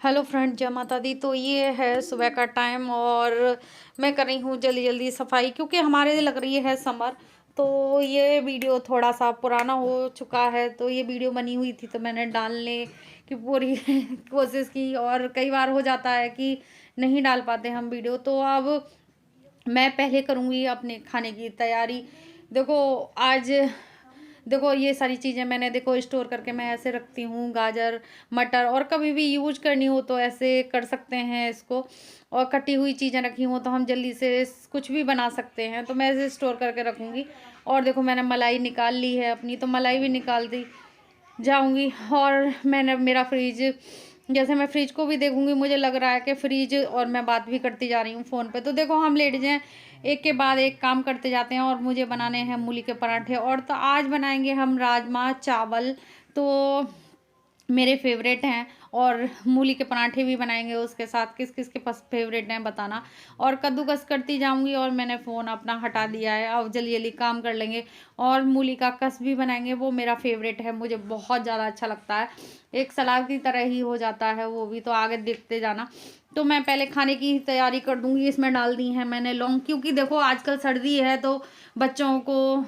Hello friend, जय माता दी। तो ये है सुबह का टाइम और मैं कर रही हूँ जल्दी जल्दी सफाई, क्योंकि हमारे लग रही है समर। तो ये वीडियो थोड़ा सा पुराना हो चुका है, तो ये वीडियो बनी हुई थी तो मैंने डालने की पूरी कोशिश की, और कई बार हो जाता है कि नहीं डाल पाते हम वीडियो। तो अब मैं पहले करूँगी अपने खाने की तैयारी। देखो आज, देखो ये सारी चीज़ें मैंने देखो स्टोर करके मैं ऐसे रखती हूँ, गाजर मटर, और कभी भी यूज करनी हो तो ऐसे कर सकते हैं इसको। और कटी हुई चीज़ें रखी हो तो हम जल्दी से कुछ भी बना सकते हैं, तो मैं ऐसे स्टोर करके रखूँगी। और देखो मैंने मलाई निकाल ली है अपनी, तो मलाई भी निकाल दी जाऊंगी। और मैंने मेरा फ्रिज, जैसे मैं फ्रिज को भी देखूंगी, मुझे लग रहा है कि फ्रिज, और मैं बात भी करती जा रही हूँ फ़ोन पे। तो देखो हम लेडीज हैं, एक के बाद एक काम करते जाते हैं। और मुझे बनाने हैं मूली के पराठे, और तो आज बनाएंगे हम राजमा चावल, तो मेरे फेवरेट हैं। और मूली के पराठे भी बनाएंगे उसके साथ। किस किस के पास फेवरेट हैं बताना। और कद्दूकस करती जाऊंगी, और मैंने फ़ोन अपना हटा दिया है, अब जल्दी जल्दी काम कर लेंगे। और मूली का कस भी बनाएंगे, वो मेरा फेवरेट है, मुझे बहुत ज़्यादा अच्छा लगता है। एक सलाद की तरह ही हो जाता है वो भी। तो आगे देखते जाना। तो मैं पहले खाने की तैयारी कर दूंगी। इसमें डाल दी है मैंने लौंग, क्योंकि देखो आजकल सर्दी है तो बच्चों को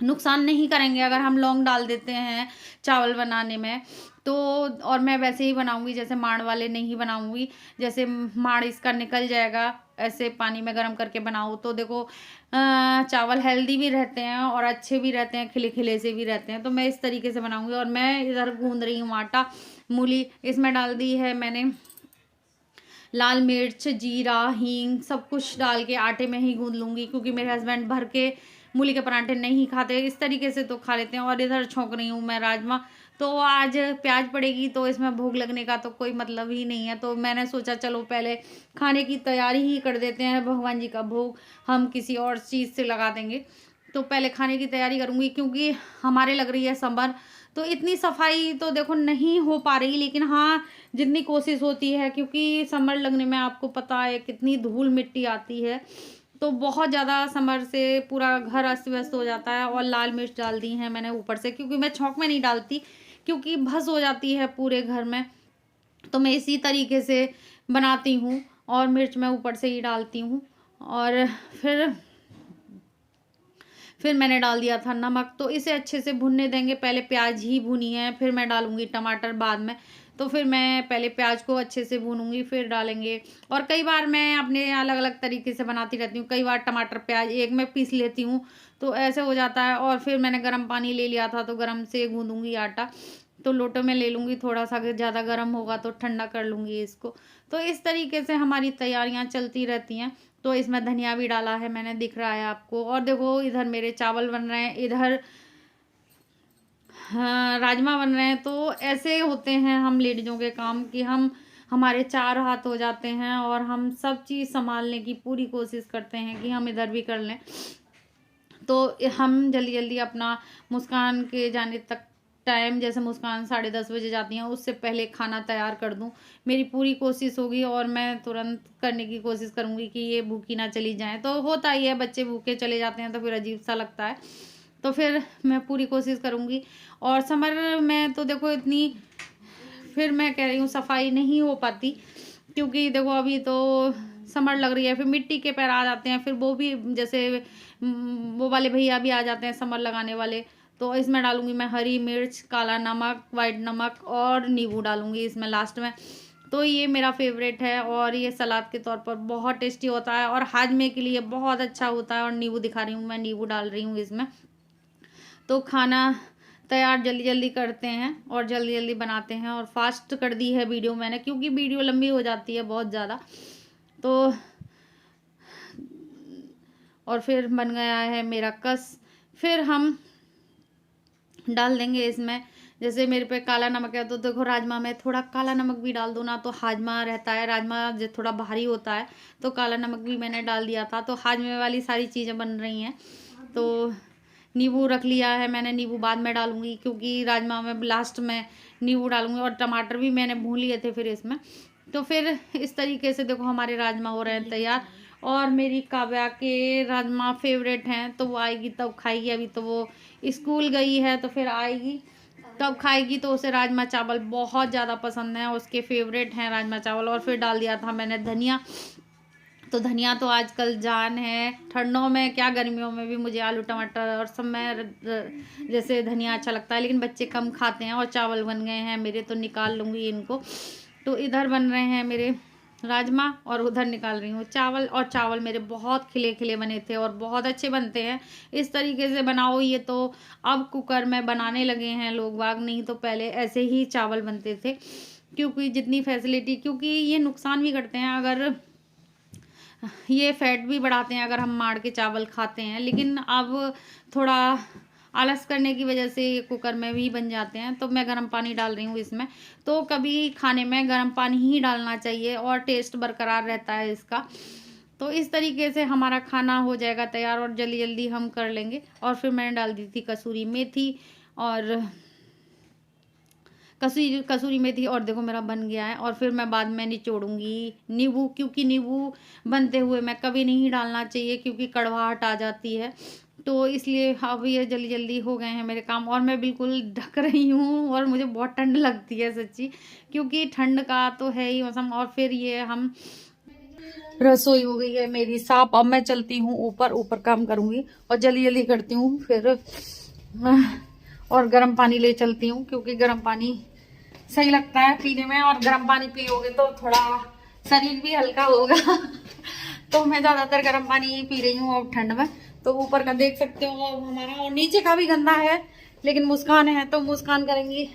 नुकसान नहीं करेंगे अगर हम लौंग डाल देते हैं चावल बनाने में। तो और मैं वैसे ही बनाऊंगी, जैसे माड़ वाले नहीं बनाऊंगी। जैसे माड़ इसका निकल जाएगा, ऐसे पानी में गर्म करके बनाओ तो देखो चावल हेल्दी भी रहते हैं और अच्छे भी रहते हैं, खिले खिले से भी रहते हैं। तो मैं इस तरीके से बनाऊंगी। और मैं इधर गूंद रही हूँ आटा। मूली इसमें डाल दी है मैंने, लाल मिर्च जीरा हींग सब कुछ डाल के आटे में ही गूंद लूँगी, क्योंकि मेरे हस्बैंड भर के मूली के पराठे नहीं खाते, इस तरीके से तो खा लेते हैं। और इधर छोंक रही हूँ मैं राजमा। तो आज प्याज पड़ेगी तो इसमें भोग लगने का तो कोई मतलब ही नहीं है। तो मैंने सोचा चलो पहले खाने की तैयारी ही कर देते हैं, भगवान जी का भोग हम किसी और चीज़ से लगा देंगे। तो पहले खाने की तैयारी करूँगी, क्योंकि हमारे लग रही है समर। तो इतनी सफाई तो देखो नहीं हो पा रही, लेकिन हाँ जितनी कोशिश होती है, क्योंकि समर लगने में आपको पता है कितनी धूल मिट्टी आती है। तो बहुत ज़्यादा समर से पूरा घर अस्त व्यस्त हो जाता है। और लाल मिर्च डाल दी है मैंने ऊपर से, क्योंकि मैं छौंक में नहीं डालती, क्योंकि भस हो जाती है पूरे घर में। तो मैं इसी तरीके से बनाती हूँ, और मिर्च मैं ऊपर से ही डालती हूँ। और फिर मैंने डाल दिया था नमक। तो इसे अच्छे से भुनने देंगे, पहले प्याज ही भुनी है, फिर मैं डालूंगी टमाटर बाद में। तो फिर मैं पहले प्याज को अच्छे से भूनूंगी फिर डालेंगे। और कई बार मैं अपने अलग अलग तरीके से बनाती रहती हूँ, कई बार टमाटर प्याज एक में पीस लेती हूँ, तो ऐसे हो जाता है। और फिर मैंने गर्म पानी ले लिया था, तो गर्म से गूंदूंगी आटा। तो लोटो में ले लूँगी थोड़ा सा, अगर ज़्यादा गर्म होगा तो ठंडा कर लूँगी इसको। तो इस तरीके से हमारी तैयारियाँ चलती रहती हैं। तो इसमें धनिया भी डाला है मैंने, दिख रहा है आपको। और देखो इधर मेरे चावल बन रहे हैं, इधर हाँ राजमा बन रहे हैं। तो ऐसे होते हैं हम लेडीजों के काम, कि हम हमारे चार हाथ हो जाते हैं, और हम सब चीज़ संभालने की पूरी कोशिश करते हैं कि हम इधर भी कर लें। तो हम जल्दी जल्दी अपना मुस्कान के जाने तक टाइम, जैसे मुस्कान 10:30 बजे जाती हैं, उससे पहले खाना तैयार कर दूं, मेरी पूरी कोशिश होगी। और मैं तुरंत करने की कोशिश करूंगी कि ये भूखी ना चली जाए। तो होता ही है, बच्चे भूखे चले जाते हैं तो फिर अजीब सा लगता है। तो फिर मैं पूरी कोशिश करूंगी। और समर में तो देखो इतनी, फिर मैं कह रही हूँ सफाई नहीं हो पाती, क्योंकि देखो अभी तो समर लग रही है, फिर मिट्टी के पैर आ जाते हैं, फिर वो भी जैसे वो वाले भैया भी आ जाते हैं समर लगाने वाले। तो इसमें डालूंगी मैं हरी मिर्च, काला नमक, वाइट नमक, और नींबू डालूंगी इसमें लास्ट में। तो ये मेरा फेवरेट है, और ये सलाद के तौर पर बहुत टेस्टी होता है, और हाजमे के लिए बहुत अच्छा होता है। और नींबू दिखा रही हूँ मैं, नींबू डाल रही हूँ इसमें। तो खाना तैयार जल्दी जल्दी करते हैं और जल्दी जल्दी बनाते हैं। और फास्ट कर दी है वीडियो मैंने, क्योंकि वीडियो लंबी हो जाती है बहुत ज़्यादा। तो और फिर बन गया है मेरा कस। फिर हम डाल देंगे इसमें, जैसे मेरे पे काला नमक है तो देखो राजमा में थोड़ा काला नमक भी डाल दो ना, तो हाजमा रहता है, राजमा जो थोड़ा भारी होता है, तो काला नमक भी मैंने डाल दिया था। तो हाजमे वाली सारी चीज़ें बन रही हैं। तो नींबू रख लिया है मैंने, नींबू बाद में डालूंगी, क्योंकि राजमा में लास्ट में नींबू डालूंगी। और टमाटर भी मैंने भून लिए थे फिर इसमें। तो फिर इस तरीके से देखो हमारे राजमा हो रहे हैं तैयार। और मेरी काव्या के राजमा फेवरेट हैं, तो वो आएगी तब खाएगी, अभी तो वो स्कूल गई है तो फिर आएगी। कब खाएगी तो उसे राजमा चावल बहुत ज़्यादा पसंद है, उसके फेवरेट हैं राजमा चावल। और फिर डाल दिया था मैंने धनिया। तो धनिया तो आजकल जान है, ठंडों में क्या गर्मियों में भी मुझे आलू टमाटर और सब में जैसे धनिया अच्छा लगता है, लेकिन बच्चे कम खाते हैं। और चावल बन गए हैं मेरे, तो निकाल लूँगी इनको। तो इधर बन रहे हैं मेरे राजमा और उधर निकाल रही हूँ चावल। और चावल मेरे बहुत खिले खिले बने थे और बहुत अच्छे बनते हैं। इस तरीके से बनाओ। ये तो अब कुकर में बनाने लगे हैं लोग बाग, नहीं तो पहले ऐसे ही चावल बनते थे। क्योंकि जितनी फैसिलिटी, क्योंकि ये नुकसान भी करते हैं, अगर ये फैट भी बढ़ाते हैं अगर हम माड़ के चावल खाते हैं। लेकिन अब थोड़ा आलस करने की वजह से ये कुकर में भी बन जाते हैं। तो मैं गर्म पानी डाल रही हूँ इसमें। तो कभी खाने में गर्म पानी ही डालना चाहिए और टेस्ट बरकरार रहता है इसका। तो इस तरीके से हमारा खाना हो जाएगा तैयार और जल्दी जल्दी हम कर लेंगे। और फिर मैंने डाल दी थी कसूरी मेथी, और कसूरी मेथी, और देखो मेरा बन गया है। और फिर मैं बाद में निचोड़ूंगी नींबू, क्योंकि नींबू बनते हुए मैं कभी नहीं डालना चाहिए क्योंकि कड़वाहट आ जाती है। तो इसलिए अब ये जल्दी जल्दी हो गए हैं मेरे काम। और मैं बिल्कुल ढक रही हूँ और मुझे बहुत ठंड लगती है सच्ची, क्योंकि ठंड का तो है ही मौसम। और फिर ये हम रसोई हो गई है मेरी साफ। अब मैं चलती हूँ ऊपर, ऊपर काम करूँगी और जल्दी जल्दी करती हूँ फिर। और गर्म पानी ले चलती हूँ क्योंकि गर्म पानी सही लगता है पीने में, और गर्म पानी पियोगे तो थोड़ा शरीर भी हल्का होगा। तो मैं ज्यादातर गर्म पानी ही पी रही हूँ अब ठंड में। तो ऊपर का देख सकते हो अब हमारा, और नीचे का भी गंदा है, लेकिन मुस्कान है तो मुस्कान करेंगी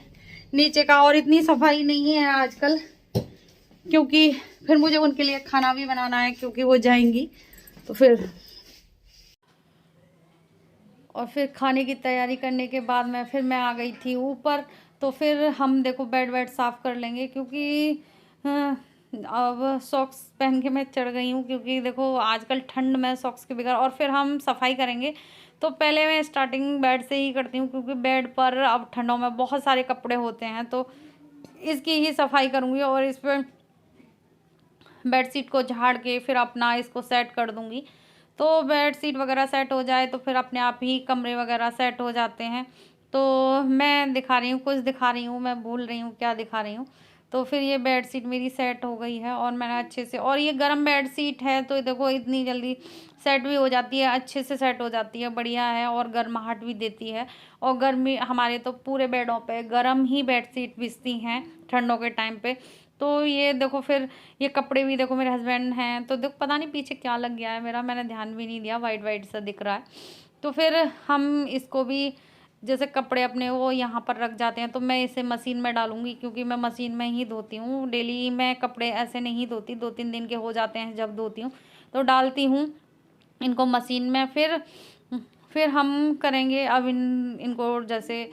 नीचे का। और इतनी सफाई नहीं है आजकल, क्योंकि फिर मुझे उनके लिए खाना भी बनाना है, क्योंकि वो जाएंगी तो फिर। और फिर खाने की तैयारी करने के बाद मैं आ गई थी ऊपर। तो फिर हम देखो बेड वेड साफ़ कर लेंगे, क्योंकि अब सॉक्स पहन के मैं चढ़ गई हूँ, क्योंकि देखो आजकल ठंड में सॉक्स के बगैर। और फिर हम सफाई करेंगे। तो पहले मैं स्टार्टिंग बेड से ही करती हूँ, क्योंकि बेड पर अब ठंडों में बहुत सारे कपड़े होते हैं। तो इसकी ही सफाई करूँगी और इस पर बेडशीट को झाड़ के फिर अपना इसको सेट कर दूँगी। तो बेडशीट वगैरह सेट हो जाए तो फिर अपने आप ही कमरे वगैरह सेट हो जाते हैं। तो मैं दिखा रही हूँ, कुछ दिखा रही हूँ, मैं भूल रही हूँ क्या दिखा रही हूँ। तो फिर ये बेडशीट मेरी सेट हो गई है और मैंने अच्छे से, और ये गर्म बेडशीट है तो देखो इतनी जल्दी सेट भी हो जाती है, अच्छे से सेट हो जाती है, बढ़िया है और गर्माहट भी देती है। और गर्मी हमारे तो पूरे बेडों पे गर्म ही बेडशीट बिछती हैं ठंडों के टाइम पे। तो ये देखो फिर ये कपड़े भी देखो मेरे हस्बैंड हैं, तो देखो पता नहीं पीछे क्या लग गया है मेरा, मैंने ध्यान भी नहीं दिया, वाइट वाइट सा दिख रहा है। तो फिर हम इसको भी, जैसे कपड़े अपने वो यहाँ पर रख जाते हैं, तो मैं इसे मशीन में डालूंगी, क्योंकि मैं मशीन में ही धोती हूँ डेली। मैं कपड़े ऐसे नहीं धोती, 2-3 दिन के हो जाते हैं जब धोती हूँ, तो डालती हूँ इनको मशीन में। फिर हम करेंगे अब इनको जैसे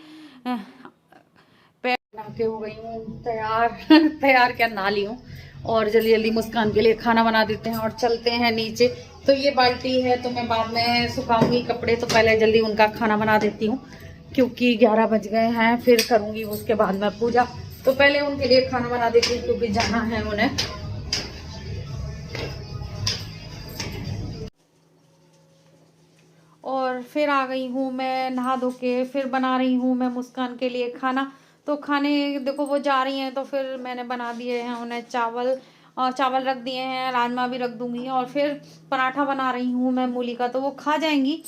बना के हो गई हूँ तैयार। तैयार क्या, नहा ली हूँ और जल्दी जल्दी मुस्कान के लिए खाना बना देते हैं और चलते हैं नीचे। तो ये बाल्टी है तो मैं बाद में सुखाऊंगी कपड़े, तो पहले जल्दी उनका खाना बना देती हूँ, क्योंकि 11 बज गए हैं। फिर करूंगी उसके बाद में पूजा, तो पहले उनके लिए खाना बना देती हूँ क्योंकि जाना है उन्हें। और फिर आ गई हूँ मैं नहा धो के, फिर बना रही हूँ मैं मुस्कान के लिए खाना। तो खाने देखो वो जा रही हैं, तो फिर मैंने बना दिए हैं उन्हें चावल, और चावल रख दिए हैं, राजमा भी रख दूँगी। और फिर पराठा बना रही हूँ मैं मूली का, तो वो खा जाएंगी,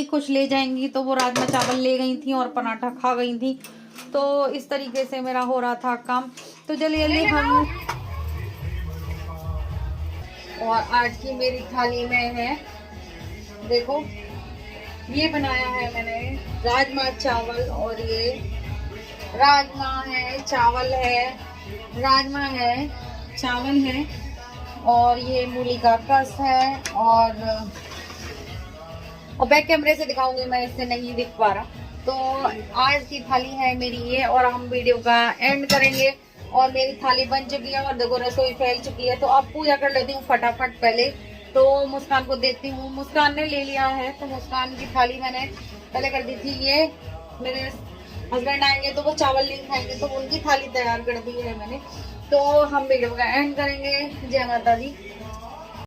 कुछ ले जाएंगी। तो वो राजमा चावल ले गई थी और पराठा खा गई थी। तो इस तरीके से मेरा हो रहा था काम। तो जल्दी जल्दी हम, और आज की मेरी थाली में है देखो, ये बनाया है मैंने राजमा चावल, और ये राजमा है, चावल है, राजमा है, चावल है, और ये मूली का कस है। और बैक कैमरे से दिखाऊंगी मैं, इससे नहीं दिख पा रहा। तो आज की थाली है मेरी ये, और हम वीडियो का एंड करेंगे। और मेरी थाली बन चुकी है और देखो रसोई फैल चुकी है। तो अब पूजा कर लेती हूँ फटाफट पहले, तो मुस्कान को देती हूँ। मुस्कान ने ले लिया है, तो मुस्कान की थाली मैंने पहले कर दी थी। ये मेरे हस्बैंड आएंगे तो वो चावल नहीं खाएंगे, तो उनकी थाली तैयार कर दी है मैंने। तो हम वीडियो का एंड करेंगे। जय माता दी।